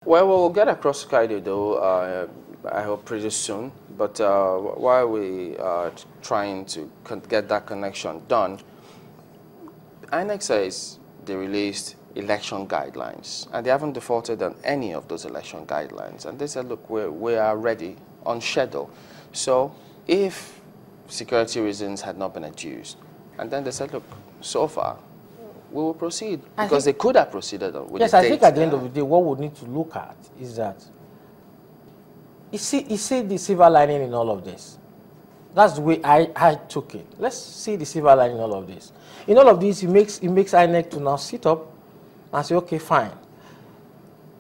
Well, we'll get across Kaido, though, I hope pretty soon. But while we are trying to get that connection done, INEC says they released election guidelines, and they haven't defaulted on any of those election guidelines. And they said, look, we are ready on schedule. So if security reasons had not been adduced, and then they said, look, so far, we will proceed, because they could have proceeded with yes, the I think at the end of the day, what we need to look at is that you see the silver lining in all of this. That's the way I took it. Let's see the silver lining in all of this. In all of this, it makes INEC to now sit up and say, okay, fine.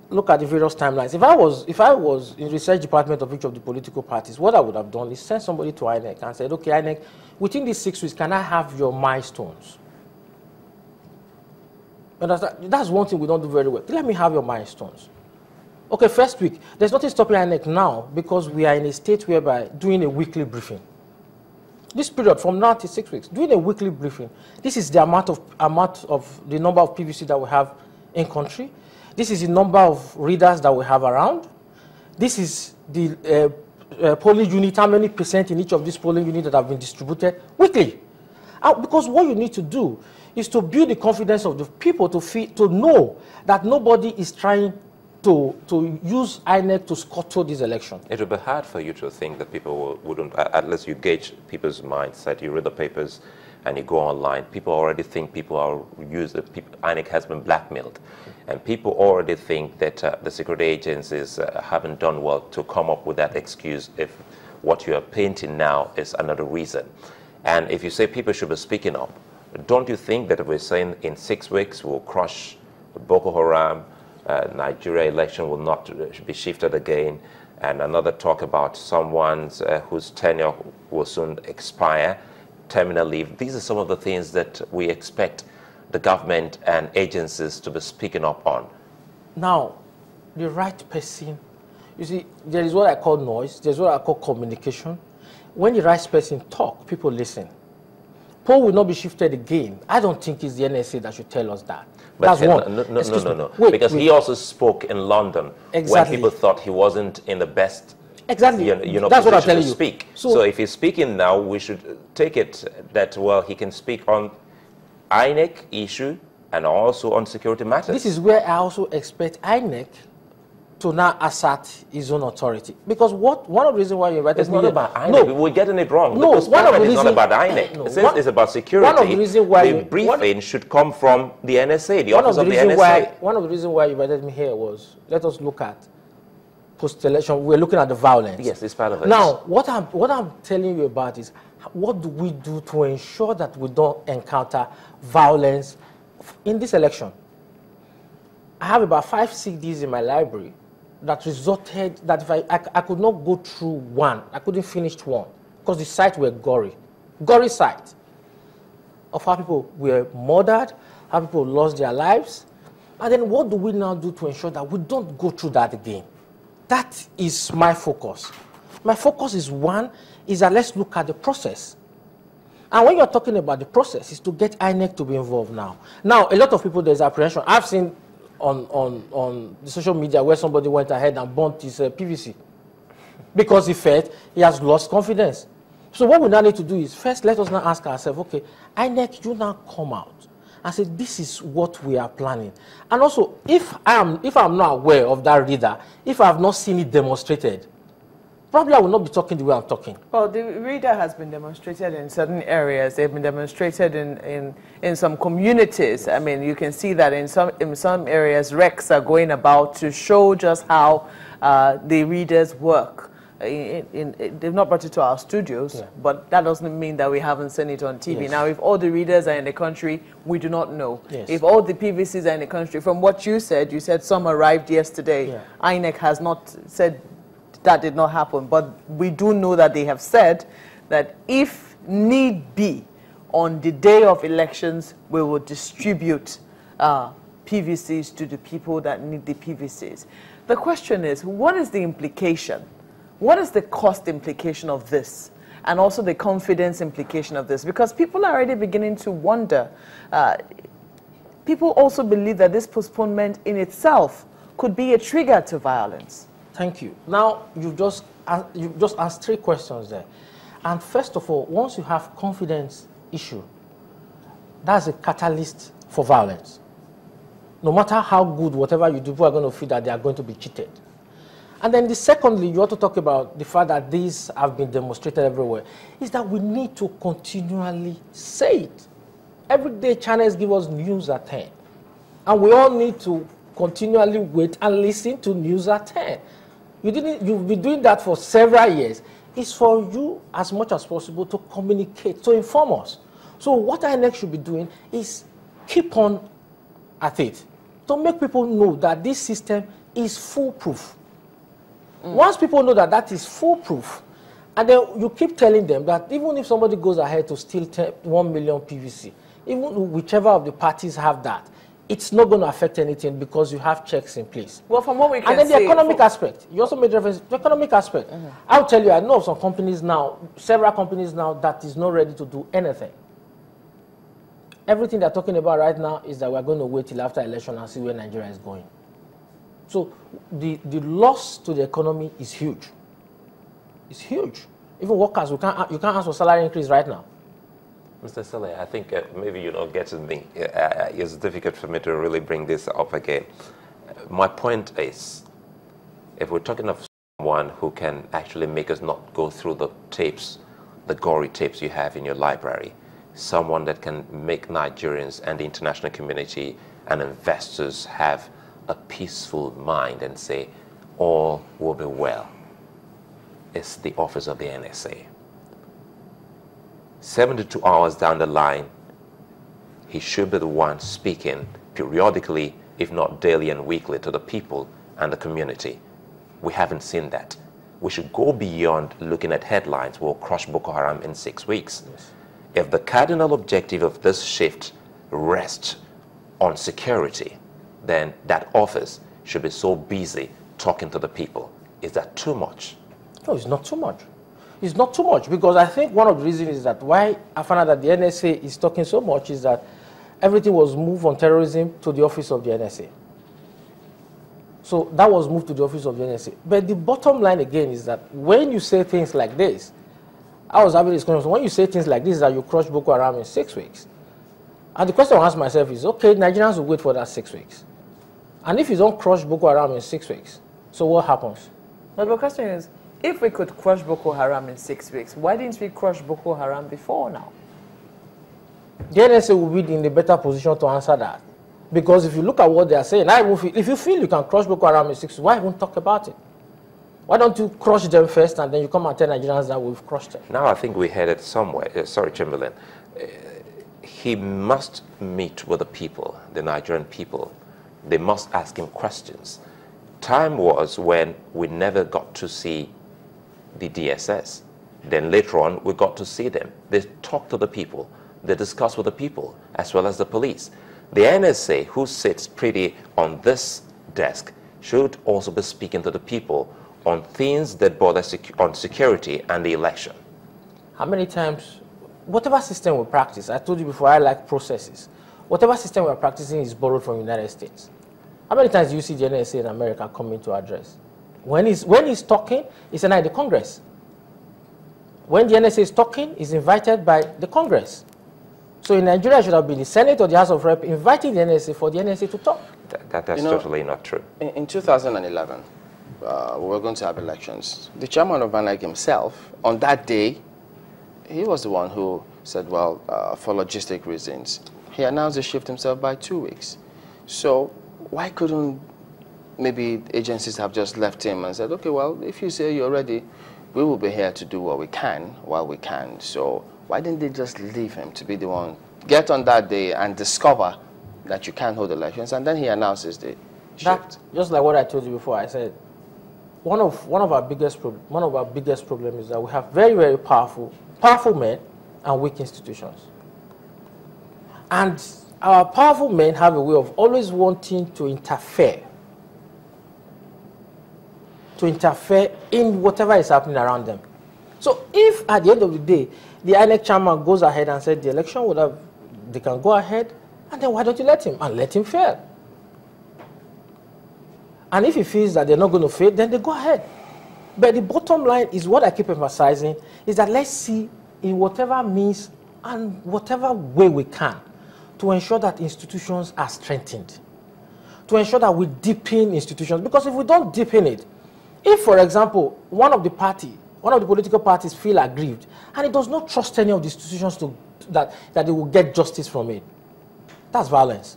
Look at the various timelines. If I was in research department of each of the political parties, what I would have done is send somebody to INEC and said, okay, INEC, within these 6 weeks, can I have your milestones? And that's one thing we don't do very well. Let me have your milestones. Okay, first week. There's nothing stopping INEC now because we are in a state whereby doing a weekly briefing. This period from now to 6 weeks, doing a weekly briefing. This is the amount of the number of PVC that we have in country. This is the number of readers that we have around. This is the polling unit, how many percent in each of these polling units that have been distributed weekly. Because what you need to do is to build the confidence of the people to know that nobody is trying to use INEC to scuttle this election. It would be hard for you to think that people wouldn't, unless you gauge people's mindset, you read the papers and you go online, people already think INEC has been blackmailed. And people already think that the security agencies haven't done well to come up with that excuse if what you are painting now is another reason. And if you say people should be speaking up, don't you think that if we're saying in 6 weeks we'll crush Boko Haram, Nigeria election will not be shifted again, and another talk about someone whose tenure will soon expire, terminal leave. These are some of the things that we expect the government and agencies to be speaking up on. Now, the right person, you see, there is what I call noise, there's what I call communication. When the right person talks, people listen. Poll will not be shifted again. I don't think it's the NSA that should tell us that. But that's one. No. Wait, because he also spoke in London when people thought he wasn't in the best that's what I'm telling you. Speak. So if he's speaking now, we should take it that, well, he can speak on INEC issue and also on security matters. This is where I also expect INEC to now assert his own authority. Because one of the reasons why you invited me... It's not about INEC. We're getting it wrong. No, one of the reasons... It's not about INEC. No, Since it's about security, one of the reasons why the briefing should come from the NSA, the office of the NSA. One of the reasons why you invited me here was, let us look at post-election. We're looking at the violence. Yes, it's part of it. Now, what I'm telling you about is, what do we do to ensure that we don't encounter violence in this election? I have about 5 CDs in my library that resulted that if I could not go through one, I couldn't finish one, because the sites were gory sites of how people were murdered, how people lost their lives. And then what do we now do to ensure that we don't go through that again? That is my focus. My focus is that let's look at the process. And when you're talking about the process, is to get INEC to be involved now. Now, a lot of people, there's apprehension. I've seen on the social media where somebody went ahead and burnt his PVC because he felt he has lost confidence. So what we now need to do is, first, let us now ask ourselves, okay, INEC, you now come out and say, this is what we are planning. And also, if I'm not aware of that reader, if I have not seen it demonstrated, probably I will not be talking the way I'm talking. Well, the reader has been demonstrated in certain areas. They've been demonstrated in some communities. I mean, you can see that in some areas, recs are going about to show just how the readers work. They've not brought it to our studios, but that doesn't mean that we haven't seen it on TV. Yes. Now, if all the readers are in the country, we do not know. Yes. If all the PVCs are in the country, from what you said some arrived yesterday. Yeah. INEC has not said that did not happen, but we do know that they have said that if need be, on the day of elections, we will distribute PVCs to the people that need the PVCs. The question is, what is the implication? What is the cost implication of this? And also the confidence implication of this? Because people are already beginning to wonder. People also believe that this postponement in itself could be a trigger to violence? Thank you. Now, you've just asked 3 questions there. And first of all, once you have confidence issue, that's a catalyst for violence. No matter how good, whatever you do, people are going to feel that they are going to be cheated. And then secondly, you want to talk about the fact that these have been demonstrated everywhere, is that we need to continually say it. Every day, channels give us news at 10. And we all need to continually wait and listen to news at 10. You've been doing that for several years. It's for you, as much as possible, to communicate, to inform us. So what INEC should be doing is keep on at it, to make people know that this system is foolproof. Once people know that that is foolproof, and then you keep telling them that even if somebody goes ahead to steal 1 million PVC, even whichever of the parties have that, it's not going to affect anything because you have checks in place. Well, from what we can see... And then the economic aspect. You also made reference to the economic aspect. I'll tell you, I know of some companies now, several companies now, that is not ready to do anything. Everything they're talking about right now is that we're going to wait till after election and see where Nigeria is going. So the loss to the economy is huge. It's huge. Even workers, you can't ask for salary increase right now. Mr. Esele, I think maybe you're not getting me. It's difficult for me to really bring this up again. My point is, if we're talking of someone who can actually make us not go through the tapes, the gory tapes you have in your library, someone that can make Nigerians and the international community and investors have a peaceful mind and say, all will be well, it's the office of the NSA. 72 hours down the line, he should be the one speaking periodically, if not daily and weekly, to the people and the community. We haven't seen that. We should go beyond looking at headlines, we'll crush Boko Haram in 6 weeks. Yes. If the cardinal objective of this shift rests on security, then that office should be so busy talking to the people. Is that too much? No, it's not too much. It's not too much, because I think one of the reasons is that why I found out that the NSA is talking so much is that everything was moved on terrorism to the office of the NSA. So that was moved to the office of the NSA. But the bottom line again is that when you say things like this, I was having this conversation, when you say things like this, that you crush Boko Haram in 6 weeks. And the question I ask myself is, okay, Nigerians will wait for that 6 weeks. And if you don't crush Boko Haram in 6 weeks, so what happens? But the question is, if we could crush Boko Haram in 6 weeks, why didn't we crush Boko Haram before now? The NSA will be in a better position to answer that. Because if you look at what they are saying, if you feel you can crush Boko Haram in 6 weeks, why even talk about it? Why don't you crush them first and then you come and tell Nigerians that we've crushed them? Now I think we headed somewhere. Sorry, Chamberlain. He must meet with the people, the Nigerian people. They must ask him questions. Time was when we never got to see the DSS. Then later on, we got to see them. They talk to the people. They discuss with the people, as well as the police. The NSA, who sits pretty on this desk, should also be speaking to the people on things that bother on security and the election. How many times, whatever system we practice, I told you before, I like processes. Whatever system we're practicing is borrowed from the United States. How many times do you see the NSA in America coming to address? When he's talking, it's an the Congress. When the NSA is talking, he's invited by the Congress. So in Nigeria, it should have been the Senate or the House of Rep inviting the NSA for the NSA to talk. That's totally not true. In 2011, we were going to have elections. The chairman of INEC himself, on that day, he was the one who said, well, for logistic reasons, he announced the shift himself by 2 weeks. So why couldn't maybe agencies have just left him and said, okay, well, if you say you're ready, we will be here to do what we can while we can. So why didn't they just leave him to be the one, get on that day and discover that you can't hold elections, and then he announces the shift? Just like what I told you before, I said, one of our biggest problems is that we have very, very powerful men and weak institutions. And our powerful men have a way of always wanting to interfere in whatever is happening around them. So if at the end of the day, the INEC chairman goes ahead and said the election would have, they can go ahead, and then why don't you let him? And let him fail. And if he feels that they're not going to fail, then they go ahead. But the bottom line is what I keep emphasizing, is that let's see in whatever means and whatever way we can to ensure that institutions are strengthened, to ensure that we deepen institutions. Because if we don't deepen it, if, for example, one of the political parties feel aggrieved and it does not trust any of the institutions that they will get justice from it, that's violence.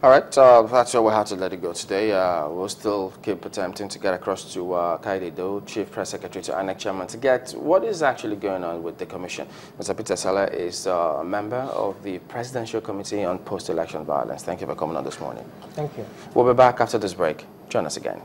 All right, that's why we have to let it go today. We'll still keep attempting to get across to Kaide Do, Chief Press Secretary to INEC Chairman, to get what is actually going on with the Commission. Mr. Peter Esele is a member of the Presidential Committee on Post-Election Violence. Thank you for coming on this morning. Thank you. We'll be back after this break. Join us again.